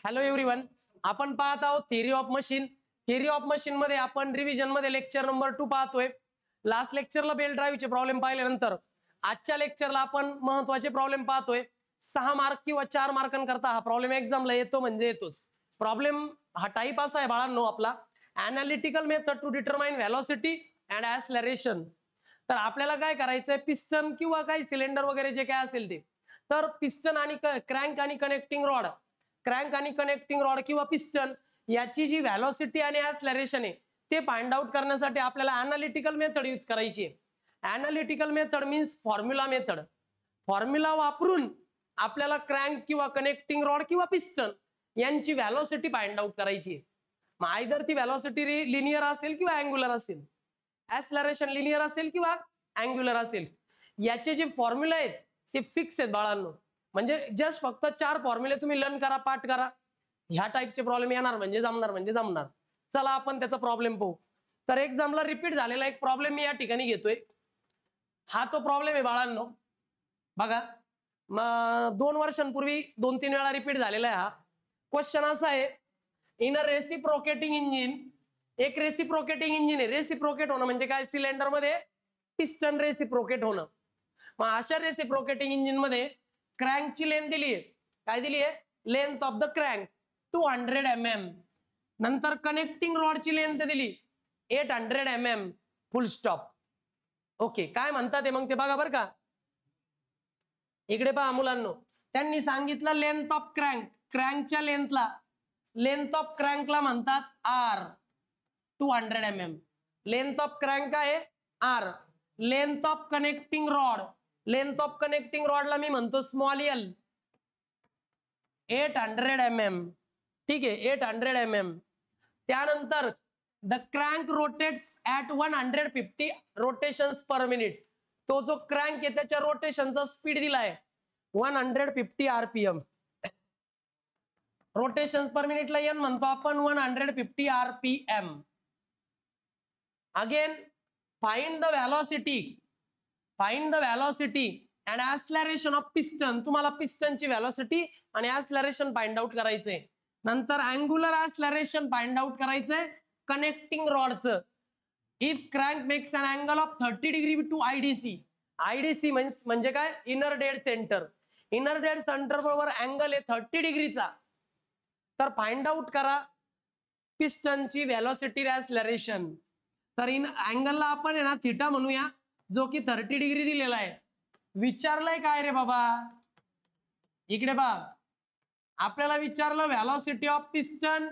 Hello everyone, आपण पाहत आहोत theory of machine. Theory of machine मध्ये आपण रिव्हिजन मध्ये लेक्चर नंबर 2 पाहतोय. लास्ट लेक्चरला बेल्ट ड्राईव्हचे प्रॉब्लेम पाहिल्यानंतर आजच्या लेक्चरला आपण महत्वाचे प्रॉब्लेम पाहतोय. 6 मार्क किंवा 4 मार्कांकरता हा प्रॉब्लेम एक्झामला येतो म्हणजे येतोच. प्रॉब्लेम हा टाईप असा आहे बाळांनो आपला, analytical method to determine velocity and acceleration. तर आपल्याला काय करायचंय, पिस्टन किंवा काही सिलेंडर वगैरे जे काय असेल ते, तर पिस्टन आणि क्रँक आणि कनेक्टिंग रॉड, क्रँक आणि कनेक्टिंग रॉड किंवा पिस्टन याची जी व्हेलॉसिटी आणि ऍक्सलरेशन आहे ते फाइंड आउट करण्यासाठी आपल्याला एनालिटिकल मेथड यूज करायची आहे. Analytical method means formula method. Formula वापरून आपल्याला क्रँक किंवा कनेक्टिंग रॉड किंवा पिस्टन यांची व्हेलॉसिटी फाइंड आउट करायची आहे. मग आयदर ती व्हेलॉसिटी लिनियर असेल किंवा अँग्युलर असेल, ऍक्सलरेशन लिनियर असेल किंवा अँग्युलर असेल. याचे जे फॉर्म्युला आहेत ते फिक्स आहेत बाळांनो. म्हणजे जस्ट फक्त 4 फॉर्म्युले तुम्ही लर्न करा, पाठ करा. ह्या टाईपचे प्रॉब्लेम येणार म्हणजे जमणार. चला आपण त्याचा प्रॉब्लेम पाहू. तर एक्झामला रिपीट झालेला एक प्रॉब्लेम मी या ठिकाणी घेतोय. हा तो प्रॉब्लेम आहे बाळांनो. बघा, 2 वर्षांपूर्वी 2-3 वेळा रिपीट झालेला आहे. हा क्वेश्चन असा आहे, इन अ रेसिप्रोकेटिंग इंजिन, एक रेसिप्रोकेटिंग इंजिन आहे. रेसिप्रोकेट होणं म्हणजे काय, सिलेंडर मध्ये पिस्टन रेसिप्रोकेट होणं. मग अशा रेसिप्रोकेटिंग इंजिन मध्ये क्रँकची लेंथ दिली आहे. काय दिली आहे? Length of the crank 200 mm. नंतर कनेक्टिंग रॉडची लेंथ दिली 800 mm. फुल स्टॉप. ओके, काय म्हणतात ते मग ते बघा बरं का. इकडे पहा मुलांनो, त्यांनी सांगितलं लेंथ ऑफ क्रँक, क्रँकच्या लेंथला, लेंथ ऑफ क्रँकला म्हणतात R 200 mm. Length of crank आहे R. Length of connecting rod, length of connecting रॉडला मी म्हणतो स्मॉल एल 800 mm. ठीक आहे, 800 mm. त्यानंतर the crank rotates at 150 rotations per minute. तो जो क्रँक आहे त्याच्या रोटेशनचा स्पीड दिलाय 150 RPM. रोटेशन्स पर मिनिटला एन म्हणतो आपण 150 RPM. Again find the velocity, find the velocity and acceleration of piston. तुम्हाला पिस्टनची व्हेलॉसिटी आणि ऍक्सलरेशन फाइंड आउट करायचंय. नंतर अँग्युलर ऍक्सलरेशन फाइंड आउट करायचंय कनेक्टिंग रॉडचं. If crank makes an angle of 30 degree to IDC. IDC म्हणजे काय, inner dead centre. Inner dead centre बरोबर अँगल आहे 30 डिग्रीचा. तर फाइंड आउट करा पिस्टनची व्हेलॉसिटी ऍक्सलरेशन. तर इन अँगलला आपण आहे ना थिटा म्हणूया, जो की 30 डिग्री दिलेला आहे. विचारलंय काय रे बाबा, इकडे बघ, आपल्याला विचारलं velocity of piston,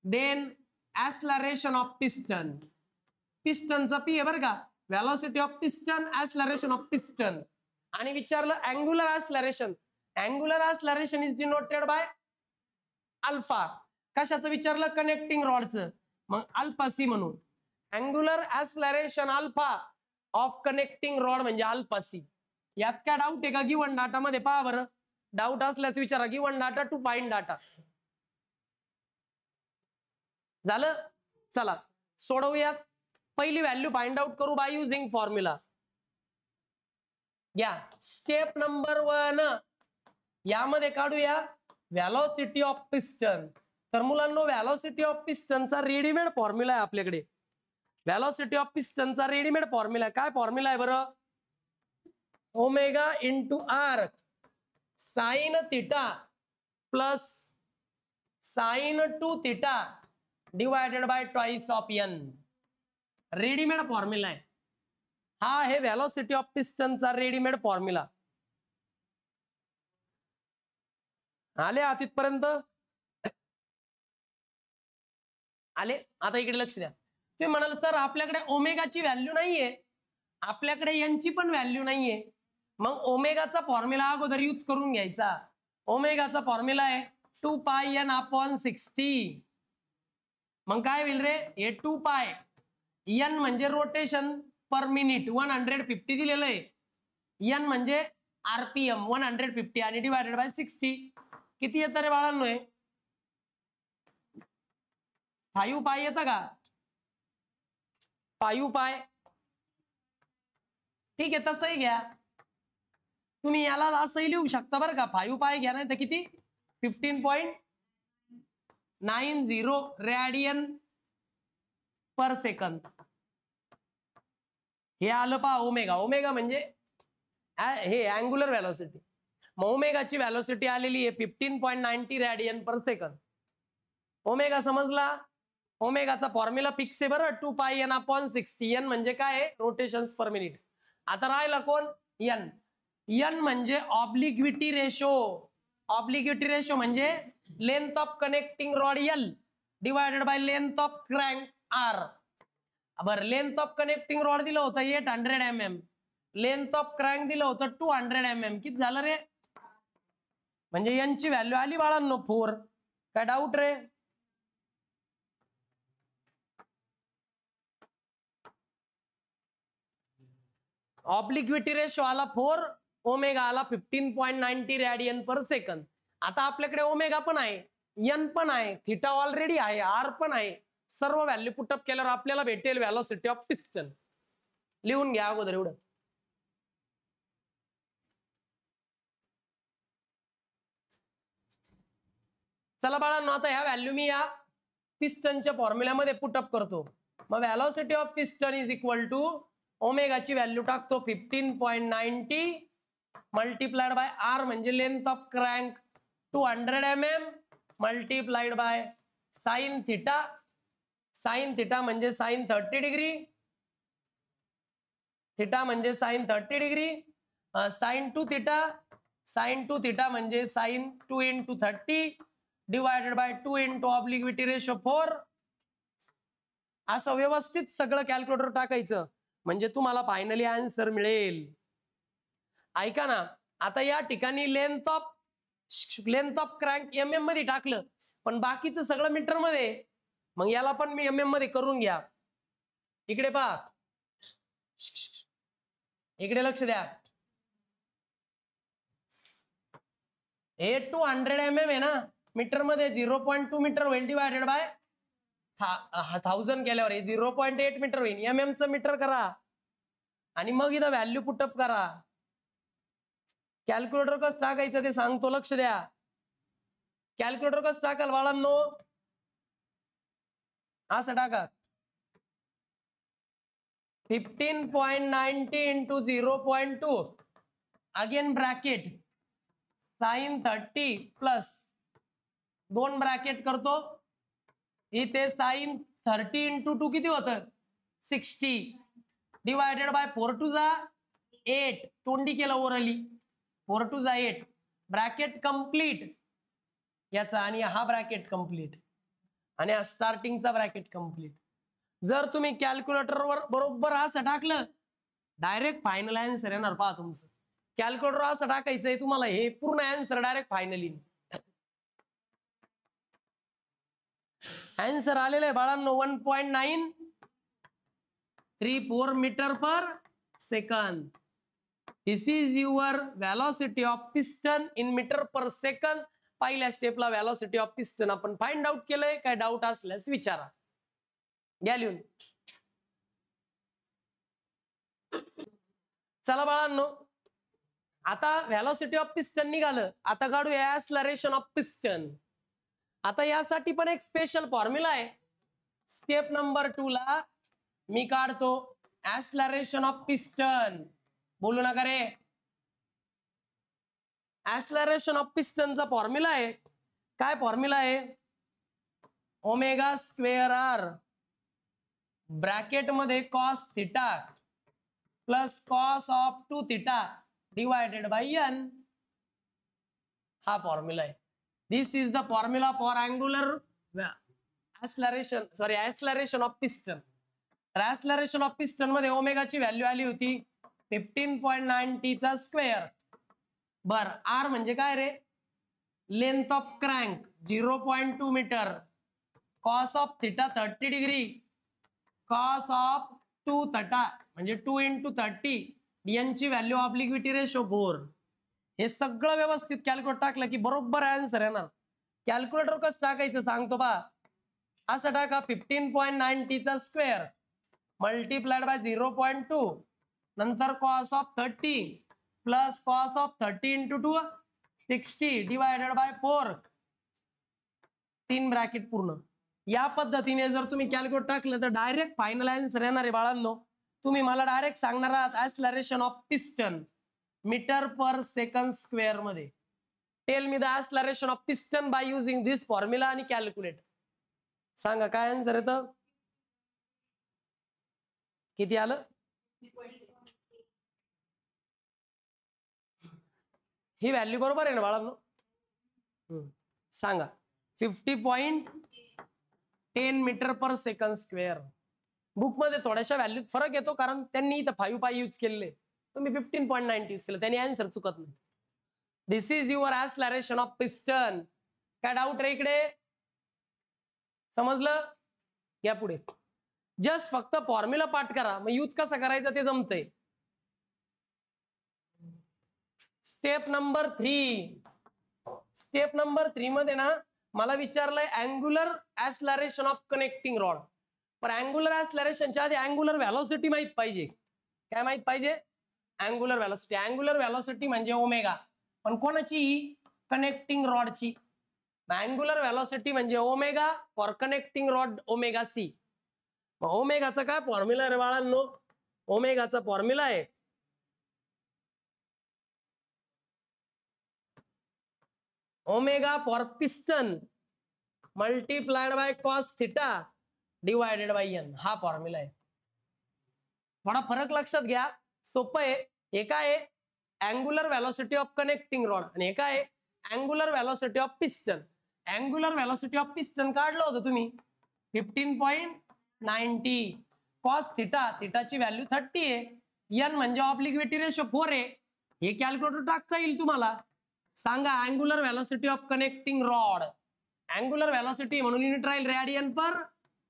then acceleration of piston. पिस्टनचा पी आहे बरं का, velocity of piston, acceleration of piston. आणि विचारलं angular acceleration. Angular acceleration is denoted by alpha. कशाचं विचारलं, कनेक्टिंग रॉडचं, मग अल्फा सी म्हणून. Angular acceleration alpha of connecting rod म्हणजे अल्फा सी. यात काय डाऊट आहे का? गिवन डाटा मध्ये पहा बरं, डाऊट असल्यास विचारा. Given data to find data. झालं, चला सोडवूयात. पहिली व्हॅल्यू फाइंड आउट करू बाय युझिंग फॉर्म्युला. घ्या स्टेप नंबर 1, यामध्ये काढूया व्हेलॉसिटी ऑफ पिस्टन. तर मुलांनो, व्हेलॉसिटी ऑफ पिस्टनचा रेडीमेड फॉर्म्युला आहे आपल्याकडे. व्हेलॉसिटी ऑफ पिस्टनचा रेडीमेड फॉर्म्युला काय फॉर्म्युला आहे बरं? Omega into R sine theta plus sine 2 theta divided by twice of N. Readymade formula आहे हा. आहे व्हेलॉसिटी ऑफ पिस्टनचा रेडीमेड फॉर्म्युला. आले तिथपर्यंत? आले? आता इकडे लक्ष द्या. तुम्ही म्हणाल सर आपल्याकडे ओमेगाची व्हॅल्यू नाहीये, आपल्याकडे यांची पण व्हॅल्यू नाहीये. मग ओमेगाचा फॉर्म्युला अगोदर यूज करून घ्यायचा. ओमेगाचा फॉर्म्युला आहे 2πn/60. मग काय होईल रे, हे 2π n म्हणजे रोटेशन पर मिनिट 150 दिलेलं आहे. n म्हणजे RPM 150 आणि डिवायडेड बाय 60. किती येतं रे बाळांनो? 5π येतं का? 5π. ठीक आहे, तसंही घ्या तुम्ही, याला असंही लिहू शकता बरं का. 5π घ्या, नाही तर किती 15.5 90 रेडियन पर सेकंद. हे आलं पहा ओमेगा. ओमेगा म्हणजे हे अँग्युलर व्हॅलॉसिटी. मग ओमेगाची व्हॅलॉसिटी आलेली आहे 15.90 रेडियन पर सेकंद. ओमेगा समजला. ओमेगाचा फॉर्म्युला फिक्स आहे बरं, 2πn/60. एन म्हणजे काय आहे, रोटेशन्स पर मिनिट. आता राहिला कोण, एन. एन म्हणजे ऑब्लिक्विटी रेशो. ऑब्लिक्विटी रेशो म्हणजे length of connecting rod L divided by length of crank R. बरं, लेंथ ऑफ कनेक्टिंग रॉड दिलं होतं 800 mm, लेंथ ऑफ क्रँक दिलं होतं 200 mm. किती झालं रे, म्हणजे यांची व्हॅल्यू आली बाळांनो 4. काय डाऊट रे? ऑब्लिक्विटी रेशो आला 4, ओमेगा आला 15.90 रेडियन पर सेकंद. आता आपल्याकडे ओमेगा पण आहे, एन पण आहे, थीटा ऑलरेडी आहे, आर पण आहे. सर्व व्हॅल्यू पुटअप केल्यावर आपल्याला भेटेल व्हॅलॉसिटी ऑफ पिस्टन. लिहून घ्या अगोदर एवढं. चला बाळांनो, आता ह्या व्हॅल्यू मी या पिस्टनच्या फॉर्म्युल्यामध्ये पुटअप करतो. मग velocity of piston is equal to ओमेगाची व्हॅल्यू टाकतो 15.90 मल्टिप्लाइड बाय आर म्हणजे length of crank 200 mm multiplied by sine theta. Sine theta म्हणजे साइन 30 डिग्री. थिटा म्हणजे sine 30 degree. Sine 2 theta. Sine 2 theta म्हणजे sine 2 × 30 divided by 2 × obliquity ratio 4. असं व्यवस्थित सगळं calculator टाकायचं म्हणजे तुम्हाला फायनली आन्सर मिळेल. ऐका ना, आता या ठिकाणी लेंथ ऑफ क्रँक mm मध्ये टाकलं, पण बाकीचं सगळं मीटर मध्ये. मग याला पण मी mm मध्ये करून घ्या. इकडे पहा, इकडे लक्ष द्या. हे 200 mm आहे ना, मीटर मध्ये 0.2 मीटर होईल डिवायडेड बाय 1000 केल्यावर 0.8 मीटर होईल. mm चं मीटर करा आणि मग इथं व्हॅल्यू पुटअप करा. कॅल्क्युलेटर कसं टाकायचं ते सांगतो, लक्ष द्या. कॅल्क्युलेटर कसं टाकाल बाळांनो, असं टाका 15.90 × 0.2 again bracket sine 30 plus 2 bracket करतो. इथे साइन 30 × 2 किती होतं 60 डिवायडेड बाय 4 × 2 = 8. तोंडी केलं ओरली, 4 × 2 = 8. ब्रॅकेट कंप्लीट याचा आणि हा ब्रॅकेट कंप्लीट आणि हा स्टार्टिंगचा ब्रॅकेट कंप्लीट. जर तुम्ही कॅल्क्युलेटरवर बरोबर असं टाकलं, डायरेक्ट फायनल आन्सर येणार. पहा तुमचं कॅल्क्युलेटर असं टाकायचंय तुम्हाला, हे पूर्ण आन्सर डायरेक्ट फायनली आन्सर आलेलं आहे बाळांनो 1.934 metre per second. This is your velocity of piston in metre per second. पहिल्या स्टेपला व्हॅलॉसिटी ऑफ पिस्टन आपण फाइंड आउट केलंय. काय डाऊट असल्यास विचारा. घ्या लिहून. चला बाळांनो, आता व्हॅलॉसिटी ऑफ पिस्टन निघालं. आता काढूया ऍक्सलरेशन ऑफ पिस्टन. आता यासाठी पण एक स्पेशल फॉर्म्युला आहे. स्टेप नंबर 2 ला मी काढतो ऍक्सलरेशन ऑफ पिस्टन. बोलू नका रे. ऍक्सलरेशन ऑफ पिस्टनचा फॉर्म्युला आहे. काय फॉर्म्युला आहे, ओमेगा स्क्वेअर आर ब्रॅकेट मध्ये cos theta plus cos of 2 theta divided by N. हा फॉर्म्युला आहे. This is the formula for angular acceleration of piston. Acceleration of piston मध्ये ओमेगाची व्हॅल्यू आली होती 15.90 चा स्क्वेअर. बर, आर म्हणजे काय रे, length of crank 0.2 metre, cos of theta 30 degree, cos of 2 theta म्हणजे 2 × 30, यांची व्हॅल्यू ऑब्लिक्विटी रेशो 4. हे सगळं व्यवस्थित कॅल्क्युलेट टाकलं की बरोबर आन्सर येणार. कॅल्क्युलेटर कसं टाकायचं सांगतो बा. असं टाका 15.90 चा स्क्वेअर मल्टिप्लाइड बाय 0.2 नंतर cos of 30 plus cos of 30 × 2 60 divided by 4. 3 bracket पूर्ण. या पद्धतीने जर तुम्ही कॅल्क्युलेट टाकलं तर डायरेक्ट फायनल आन्सर येणार आहे बाळांनो. तुम्ही मला डायरेक्ट सांगणार आहात acceleration of piston metre per second square मध्ये. Tell me the acceleration of piston by using this formula आणि कॅल्क्युलेट. सांगा काय आन्सर येतं. किती आलं. ही व्हॅल्यू बरोबर आहे ना बाळांनो. सांगा 50.10 metre per second square. Book मध्ये थोड्याशा व्हॅल्यूत फरक येतो कारण त्यांनी इथं 5 पाय यूज केलेले, तुम्ही 15.90 यूज केलं, त्यांनी आन्सर चुकत नाही. This is your acceleration of piston. काय डाऊट रे इकडे. समजलं. या पुढे जस्ट फक्त फॉर्म्युला पाठ करा, मग यूज कसा करायचा ते जमतंय. Step number 3. स्टेप नंबर 3 मध्ये ना मला विचारलंय angular acceleration of connecting rod. पण अँग्युलर ऍक्सलरेशनच्या आधी अँग्युलर व्हेलॉसिटी माहित पाहिजे. काय माहित पाहिजे. Angular velocity. अँग्युलर व्हेलॉसिटी म्हणजे ओमेगा, पण कोणाची. कनेक्टिंग रॉडची. अँग्युलर व्हेलॉसिटी म्हणजे omega for connecting rod omega C. ओमेगाचा काय फॉर्म्युला रे बाळांनो. ओमेगाचा फॉर्म्युला आहे omega for piston multiplied by cos theta divided by N. हा फॉर्म्युला आहे. थोडा फरक लक्षात घ्या, सोपं आहे. हे काय आहे angular velocity of connecting rod आणि हे काय angular velocity of piston. Angular velocity of piston काढलं होतं तुम्ही 15.90. कॉस थिटा, थिटाची व्हॅल्यू 30 आहे. एन म्हणजे ऑब्लिक्विटी रेशो 4 आहे. हे कॅल्क्युलेटर टाकता येईल तुम्हाला. सांगा angular velocity of connecting rod. Angular velocity म्हणून युनिट राहील रेडियन पर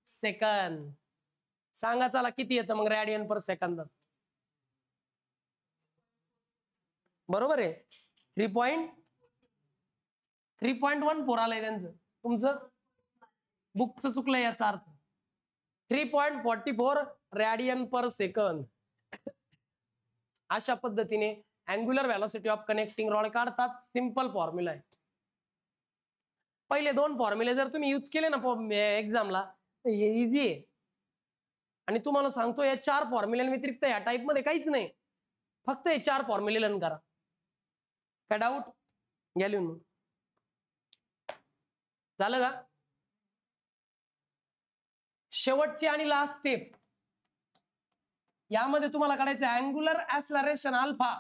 सेकंद. सांगा चला किती येतं मग रेडियन पर सेकंद. बरोबर आहे. 3.14 आलंय त्यांचं. तुमचं बुकचं चुकलंय याचा अर्थ. 3.44 रेडियन पर सेकंद. अशा पद्धतीने angular velocity of connecting rod काढतात. सिंपल फॉर्म्युला आहे. पहिले 2 फॉर्म्युले जर तुम्ही यूज केले ना एक्झामला तर इझी आहे. आणि तुम्हाला सांगतो या 4 फॉर्म्युल्यां या टाइप मध्ये काहीच नाही. फक्त हे 4 फॉर्म्युले लर्न करा. काय डाऊट. घ्या लिहून. झालं का. शेवटची आणि लास्ट स्टेप. यामध्ये तुम्हाला काढायचं angular acceleration alpha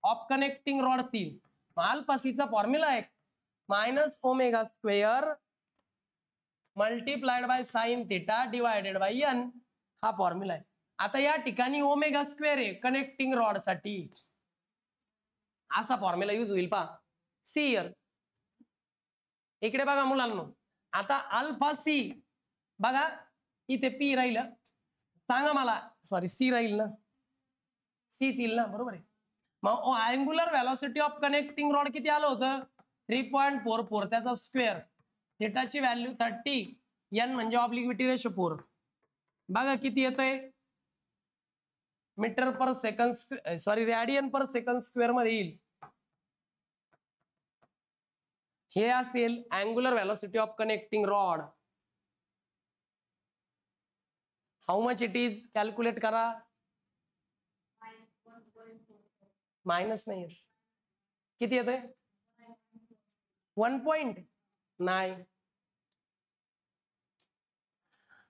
of connecting rod C. Alpha सीचा फॉर्म्युला आहे minus omega square multiplied by sine theta divided by N. हा फॉर्म्युला आहे. आता या ठिकाणी ओमेगा स्क्वेअर आहे कनेक्टिंग रॉड साठी. असा फॉर्म्युला यूज होईल पहा. सी इयर इकडे बघा मुलांनो. आता अल्फा सी बघा इथे पी राहिलं. सांगा मला सॉरी सी राहील ना. सी येईल ना. बरोबर आहे. मग angular velocity of connecting rod किती आलं होतं 3.44 त्याचा स्क्वेअर. थिटाची व्हॅल्यू 30. एन म्हणजे ऑब्लिक्विटी रेशो 4. बघा किती येतंय metre per second sorry radian पर सेकंड स्क्वेअर मध्ये येईल. हे असेल angular velocity of connecting rod. How much it is calculate करा. मायनस नाही किती येतंय 1 पॉइंट नाही.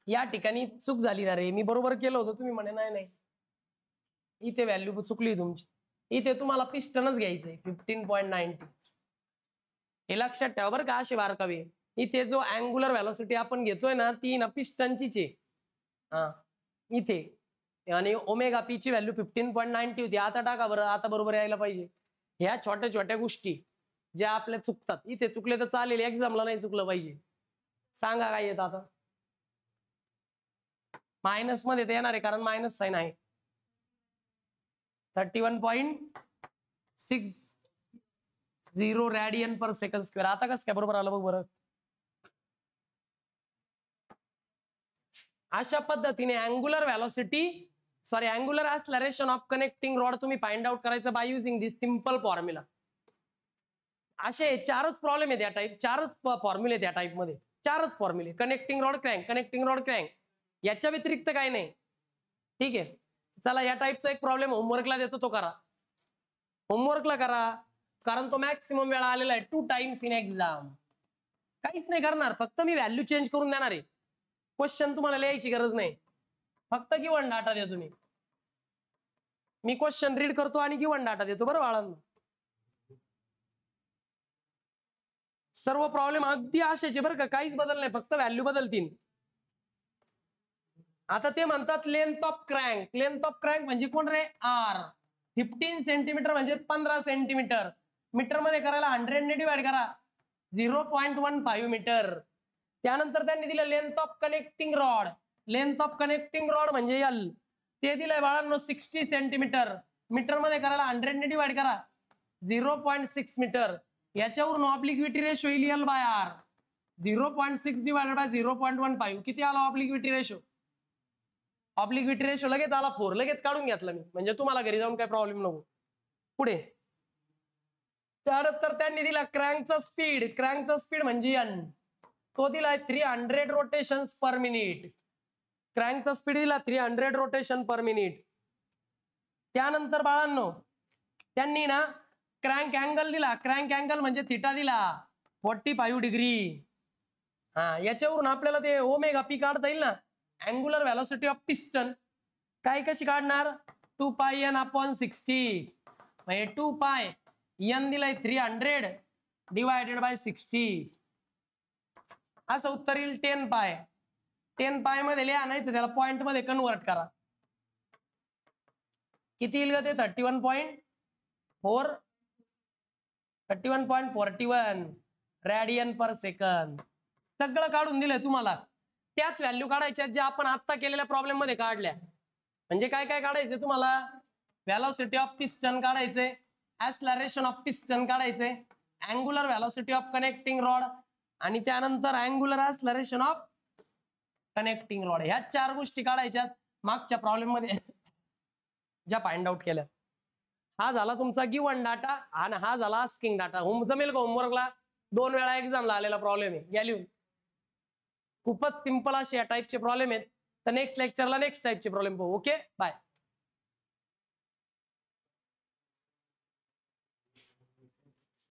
या ठिकाणी चूक झाली ना रे. मी बरोबर केलं होतं तुम्ही म्हणे नाही नाही इथे व्हॅल्यू चुकली तुमची. इथे तुम्हाला पिस्टनच घ्यायचंय 15.90. हे लक्षात ठेवा बरं का असे बारकावे. इथे जो अँग्युलर व्हेलॉसिटी आपण घेतोय ना ती ना पिस्टनचीच आहे. हा इथे आणि ओमेगा पी ची व्हॅल्यू 15.90 होती. आता टाका बरं. आता बरोबर यायला पाहिजे. ह्या छोट्या छोट्या गोष्टी ज्या आपल्या चुकतात. इथे चुकले तर चालेल एक्झामला नाही चुकलं पाहिजे. सांगा काय येत आता. मायनस मध्ये ते येणार आहे कारण मायनस साइन आहे. 31.60 रेडियन पर सेकंड स्क्वेअर. आता कसं काय बरोबर आलं बघ बरं. अशा पद्धतीने angular velocity sorry angular acceleration of connecting rod तुम्ही फाइंड आउट करायचं बाय युजिंग दिस सिंपल फॉर्म्युला. असे 4च प्रॉब्लेम आहेत या टाइप. 4च फॉर्म्युले आहेत या टाइप मध्ये. 4च फॉर्म्युले, connecting rod crank, connecting rod crank, याच्या व्यतिरिक्त काही नाही. ठीक आहे, चला या टाईपचा एक प्रॉब्लेम होमवर्कला देतो, तो करा. होमवर्कला करा, कारण तो मॅक्सिमम वेळा आलेला आहे 2 टाइम्स इन एक्झाम. काहीच नाही करणार, फक्त मी व्हॅल्यू चेंज करून देणार आहे. क्वेश्चन तुम्हाला लिहायची गरज नाही, फक्त गिवन डाटा द्या तुम्ही. मी क्वेश्चन रीड करतो आणि गिवन डाटा देतो. बरं बाळांनो, सर्व प्रॉब्लेम अगदी असेच बरं का, काहीच बदल नाही, फक्त व्हॅल्यू बदलतील. आता ते म्हणतात length of crank. Length of crank म्हणजे कोण रे? आर. 15 सेंटीमीटर म्हणजे 15 सेंटीमीटर. मीटर मध्ये करायला 100 ने डिवाइड करा, 0.15 मीटर. त्यानंतर त्यांनी दिलं length of connecting rod. Length of connecting rod म्हणजे एल, ते दिलंय बाळांनो 60 सेंटीमीटर. मीटर मध्ये करायला 100 ने डिवाइड करा, 0.6 मीटर. याच्यावरून ऑब्लिक्विटी रेशो येईल L by R. 0.6 divided by 0.15 किती आला ऑब्लिक्विटी रेशो? ऑब्लिक्विटी रेशो लगेच आला 4. लगेच काढून घेतला मी, म्हणजे तुम्हाला घरी जाऊन काय प्रॉब्लेम नको. पुढे त्यानंतर त्यांनी दिला क्रँकचा स्पीड. क्रँकचा स्पीड म्हणजे एन, तो दिलाय 300 रोटेशन्स पर मिनिट. क्रँकचा स्पीड दिला 300 रोटेशन पर मिनिट. त्यानंतर बाळांनो त्यांनी ना क्रँक अँगल दिला. क्रँक अँगल म्हणजे थिटा दिला 45 डिग्री. हा, याच्यावरून आपल्याला ते ओमेगा पी काढता येईल ना, अँग्युलर व्हेलॉसिटी ऑफ पिस्टन. काय कशी काढणार? 2 पाय एन अपॉन 60. म्हणजे 2 पाय एन दिलाय 300 डिवायडेड बाय 60. असं उत्तर येईल 10 पाय. 10 पाय मध्ये लिहा, नाही तर त्याला पॉइंट मध्ये कन्वर्ट करा. किती येईल ते? 31.4 31.41 रॅडियन पर सेकंद. सगळं काढून दिलंय तुम्हाला. त्याच व्हॅल्यू काढायच्या ज्या आपण आता केलेल्या प्रॉब्लेम मध्ये काढल्या. म्हणजे काय काय काढायचे तुम्हाला? व्हेलॉसिटी ऑफ पिस्टन काढायचे, ऍक्सलरेशन ऑफ पिस्टन काढायचे, angular velocity of connecting rod, आणि त्यानंतर angular acceleration of connecting rod. ह्या 4 गोष्टी काढायच्यात मागच्या प्रॉब्लेम मध्ये ज्या फाइंड आउट केल्या. हा झाला तुमचा गिवन डाटा आणि हा झाला आस्किंग डाटा. जमेल का होमवर्कला? 2 वेळा एक्झामला आलेला प्रॉब्लेम आहे. या लिहून. खूपच सिंपल असे या टाईपचे प्रॉब्लेम आहेत. तर नेक्स्ट लेक्चरला नेक्स्ट टाईपचे प्रॉब्लेम पाहू. Okay, bye.